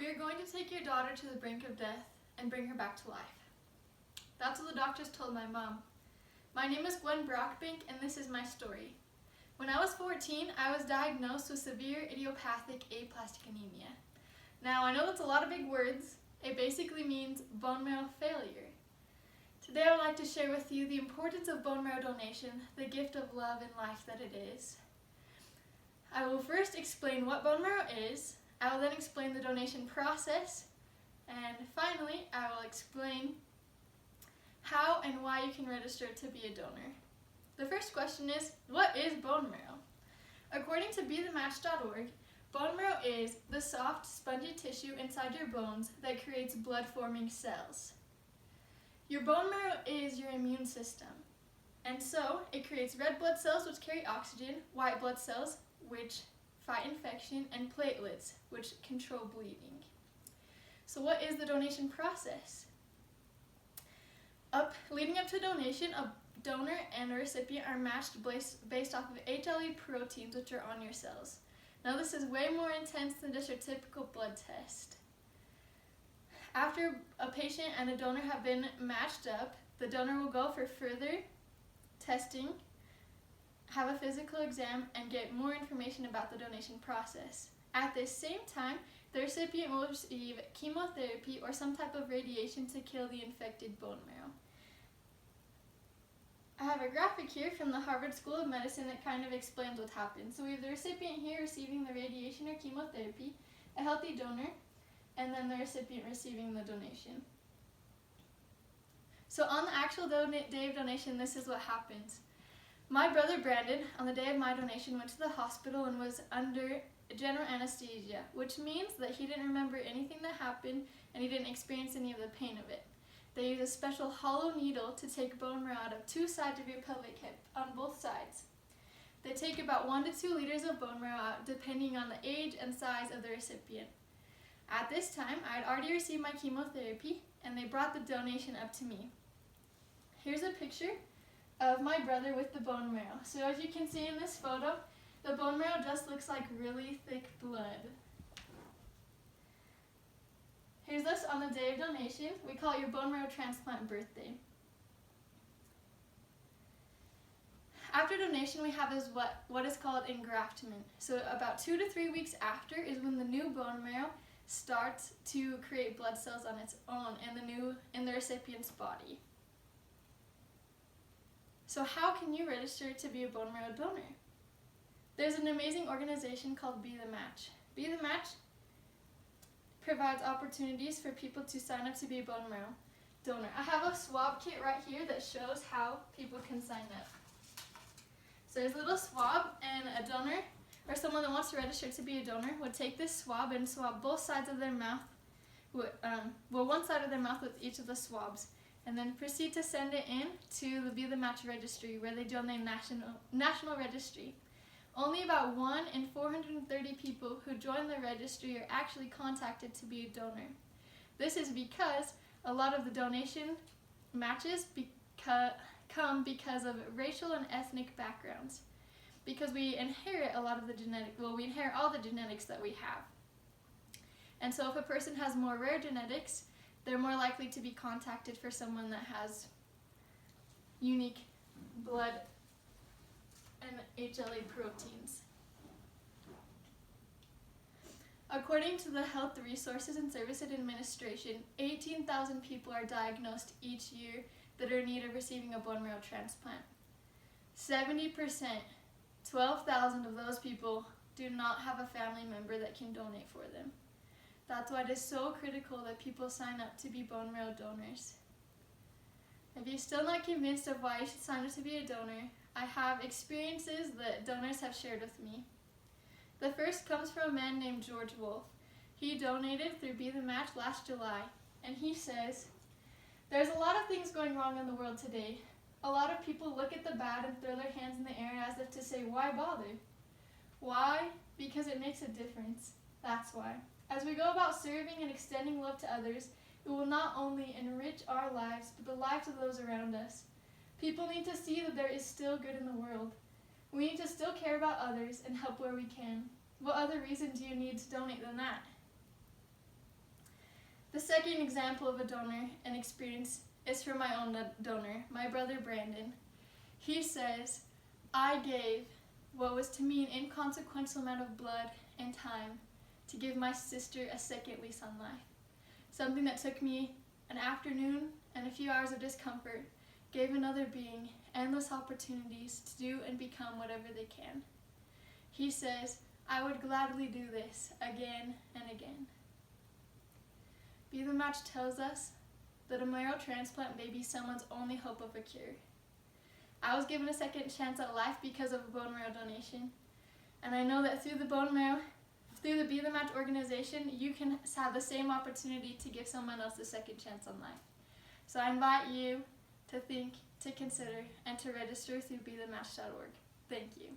We are going to take your daughter to the brink of death and bring her back to life. That's what the doctors told my mom. My name is Gwen Brockbank, and this is my story. When I was 14, I was diagnosed with severe idiopathic aplastic anemia. Now, I know that's a lot of big words. It basically means bone marrow failure. Today, I would like to share with you the importance of bone marrow donation, the gift of love and life that it is. I will first explain what bone marrow is. I will then explain the donation process. And finally, I will explain how and why you can register to be a donor. The first question is, what is bone marrow? According to BeTheMatch.org, bone marrow is the soft, spongy tissue inside your bones that creates blood-forming cells. Your bone marrow is your immune system, and so it creates red blood cells which carry oxygen, white blood cells which fight infection, and platelets which control bleeding. So what is the donation process? Leading up to donation, a donor and a recipient are matched based off of HLA proteins which are on your cells. Now this is way more intense than just your typical blood test. After a patient and a donor have been matched up, the donor will go for further testing, have a physical exam, and get more information about the donation process. At the same time, the recipient will receive chemotherapy or some type of radiation to kill the infected bone marrow. I have a graphic here from the Harvard School of Medicine that kind of explains what happens. So we have the recipient here receiving the radiation or chemotherapy, a healthy donor, and then the recipient receiving the donation. So on the actual day of donation, this is what happens. My brother Brandon, on the day of my donation, went to the hospital and was under general anesthesia, which means that he didn't remember anything that happened and he didn't experience any of the pain of it. They use a special hollow needle to take bone marrow out of two sides of your pelvic hip, on both sides. They take about 1 to 2 liters of bone marrow out depending on the age and size of the recipient. At this time, I had already received my chemotherapy and they brought the donation up to me. Here's a picture of my brother with the bone marrow. So as you can see in this photo, the bone marrow just looks like really thick blood. Here's us on the day of donation. We call it your bone marrow transplant birthday. After donation, we have what is called engraftment. So about 2 to 3 weeks after is when the new bone marrow starts to create blood cells on its own in the recipient's body. So how can you register to be a bone marrow donor? There's an amazing organization called BeTheMatch. BeTheMatch provides opportunities for people to sign up to be a bone marrow donor. I have a swab kit right here that shows how people can sign up. So there's a little swab, and a donor or someone that wants to register to be a donor would take this swab and swab both sides of their mouth, one side of their mouth with each of the swabs, and then proceed to send it in to the BeTheMatch registry where they join the national registry. Only about 1 in 430 people who join the registry are actually contacted to be a donor. This is because a lot of the donation matches come because of racial and ethnic backgrounds. Because we inherit we inherit all the genetics that we have. And so if a person has more rare genetics, they're more likely to be contacted for someone that has unique blood and HLA proteins. According to the Health Resources and Services Administration, 18,000 people are diagnosed each year that are in need of receiving a bone marrow transplant. 70%, 12,000 of those people do not have a family member that can donate for them. That's why it is so critical that people sign up to be bone marrow donors. If you're still not convinced of why you should sign up to be a donor, I have experiences that donors have shared with me. The first comes from a man named George Wolf. He donated through BeTheMatch last July, and he says, "There's a lot of things going wrong in the world today. A lot of people look at the bad and throw their hands in the air as if to say, why bother? Why? Because it makes a difference. That's why. As we go about serving and extending love to others, it will not only enrich our lives, but the lives of those around us. People need to see that there is still good in the world. We need to still care about others and help where we can. What other reason do you need to donate than that?" The second example of a donor and experience is from my own donor, my brother Brandon. He says, I gave what was to me an inconsequential amount of blood and time to give my sister a second lease on life. Something that took me an afternoon and a few hours of discomfort gave another being endless opportunities to do and become whatever they can. He says, I would gladly do this again and again. Be the Match tells us that a marrow transplant may be someone's only hope of a cure. I was given a second chance at life because of a bone marrow donation, and I know that through the Be the Match organization, you can have the same opportunity to give someone else a second chance on life. So I invite you to think, to consider, and to register through BeTheMatch.org. Thank you.